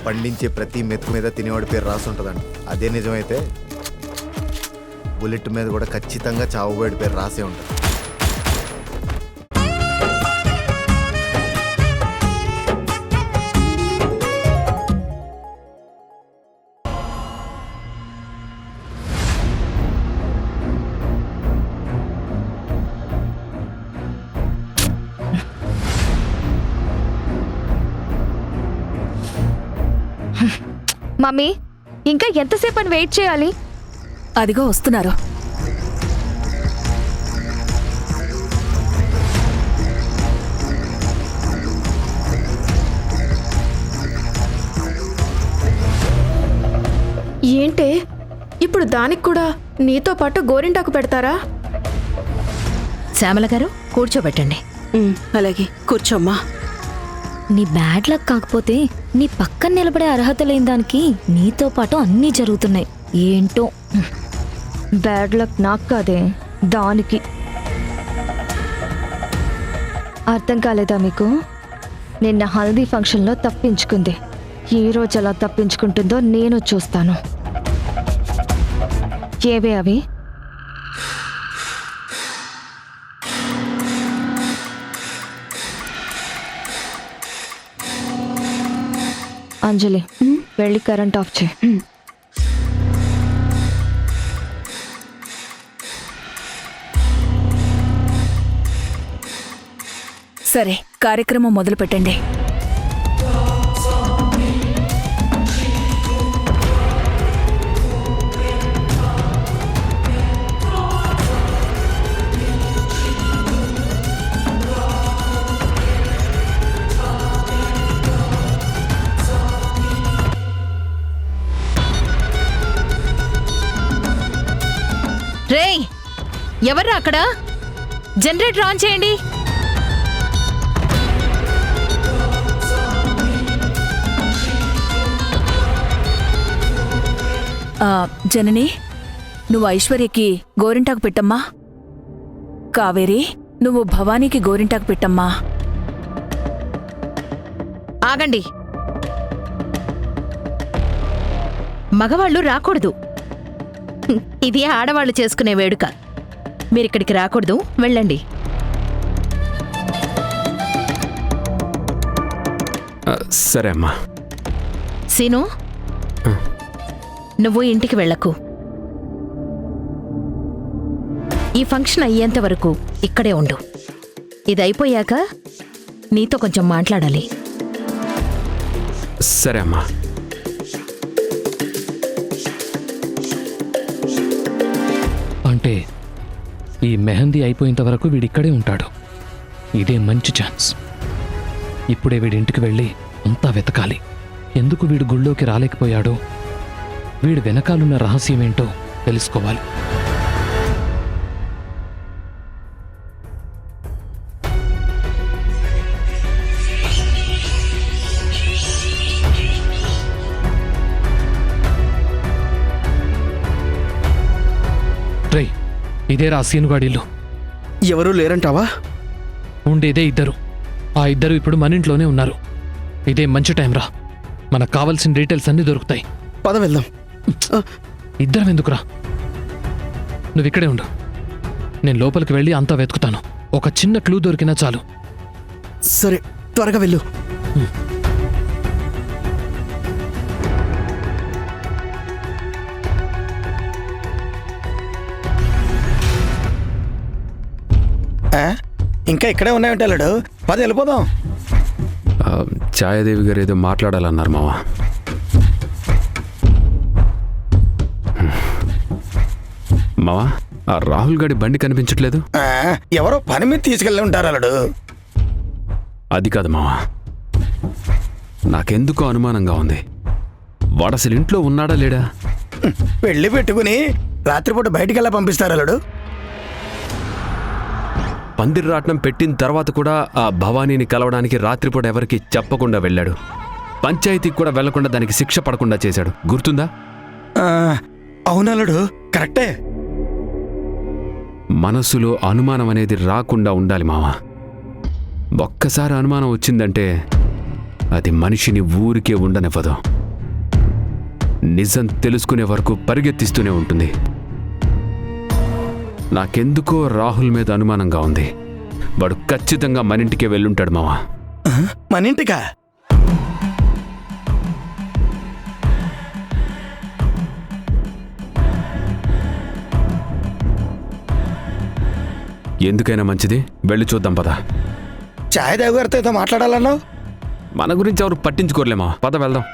పండించే ప్రతి మెతుకు మీద తినేవాడి పేరు రాసి ఉంటుందండి. అదే నిజమైతే బుల్లెట్ మీద కూడా ఖచ్చితంగా చావుబోయేడి పేరు రాసే ఉంటుంది. మమ్మీ, ఇంకా ఎంతసేపు అని వెయిట్ చేయాలి? అదిగో వస్తున్నారు. ఏంటే ఇప్పుడు దానికి కూడా నీతో పాటు గోరింటాకు పెడతారా? శ్యామల గారు కూర్చోబెట్టండి. అలాగే కూర్చోమ్మా. నీ బ్యాడ్ లక్ కాకపోతే నీ పక్కన నిలబడే అర్హత లేని దానికి నీతో పాటు అన్నీ జరుగుతున్నాయి. ఏంటో బ్యాడ్ లక్ నాకు కాదే, దానికి. అర్థం కాలేదా మీకు? నిన్న హల్దీ ఫంక్షన్లో తప్పించుకుంది. ఈ రోజు ఎలా తప్పించుకుంటుందో నేను చూస్తాను. ఏవే అవి? అంజలి, వెళ్ళి కరెంట్ ఆఫ్ చేయి. సరే, కార్యక్రమం మొదలు పెట్టండి. రేయ్, ఎవర్రా అక్కడ? జనరేటర్ ఆన్ చేయండి. జనని, నువ్వు ఐశ్వర్యకి గోరింటాకు పెట్టమ్మా. కావేరి, నువ్వు భవానీకి గోరింటాకు పెట్టమ్మా. ఆగండి. మగవాళ్ళు రాకూడదు. ఇది ఆడవాళ్ళు చేసుకునే వేడుక. మీరిక్కడికి రాకూడదు, వెళ్ళండి. సరే అమ్మా. సీను, నువ్వు ఇంటికి వెళ్ళకు. ఈ ఫంక్షన్ అయ్యేంత వరకు ఇక్కడే ఉండు. ఇది అయిపోయాక నీతో కొంచెం మాట్లాడాలి. సరే అమ్మా. అంటే ఈ మెహందీ అయిపోయేంత వరకు వీడిక్కడే ఉంటాడు. ఇదే మంచి ఛాన్స్. ఇప్పుడే వీడింటికి వెళ్ళి అంతా వెతకాలి. ఎందుకు వీడు గుళ్ళోకి రాలేకపోయాడో, వీడు వెనకాలన్న రహస్యమేంటో తెలుసుకోవాలి. ట్రై, ఇదేరా సీనుగాడిల్లు. ఎవరూ లేరంటావా? ఉండేదే ఇద్దరు. ఆ ఇద్దరు ఇప్పుడు మన ఇంట్లోనే ఉన్నారు. ఇదే మంచి టైం రా. మనకు కావాల్సిన డీటెయిల్స్ అన్నీ దొరుకుతాయి. పద వెళ్దాం. ఇద్దరం ఎందుకురా? నువ్వు ఇక్కడే ఉండు. నేను లోపలికి వెళ్ళి అంతా వెతుకుతాను. ఒక చిన్న క్లూ దొరికినా చాలు. సరే, త్వరగా వెళ్ళు. ఇంకా ఇక్కడే ఉన్నాయంటే వెళ్ళాడు. పద వెళ్ళిపోదాం. ఛాయాదేవి గారు ఏదో మాట్లాడాలన్నారు మావా. మావా, ఆ రాహుల్ గాడి బండి కనిపించట్లేదు. ఎవరో పని మీద తీసుకెళ్ళి ఉంటారు అల్లుడు. అది కాదు మావా, నాకెందుకో అనుమానంగా ఉంది. వాడసలు ఇంట్లో ఉన్నాడా లేడా? పెళ్లి పెట్టుకుని రాత్రిపూట బయటికి ఎలా పంపిస్తారు అల్లుడు? పందిర్రాట్నం పెట్టిన తర్వాత కూడా ఆ భవానీని కలవడానికి రాత్రిపూట ఎవరికి చెప్పకుండా వెళ్ళాడు. పంచాయతీకి కూడా వెళ్లకుండా దానికి శిక్ష పడకుండా చేశాడు. గుర్తుందా? అవునల్లుడు, కరెక్టే. మనసులో అనుమానం అనేది రాకుండా ఉండాలి మావా. ఒక్కసారి అనుమానం వచ్చిందంటే అది మనిషిని ఊరికే ఉండనివ్వదు. నిజం తెలుసుకునే వరకు పరిగెత్తిస్తూనే ఉంటుంది. నాకెందుకో రాహుల్ మీద అనుమానంగా ఉంది. వాడు ఖచ్చితంగా మన ఇంటికే వెళ్ళుంటాడు మావా. మన ఇంటికా? ఎందుకైనా మంచిది, వెళ్ళి చూద్దాం పద. ఛాయ్ దేవ్ గారితో ఏదో మాట్లాడాలన్నావు. మన గురించి ఎవరు పట్టించుకోర్లేమా, పద వెళ్దాం.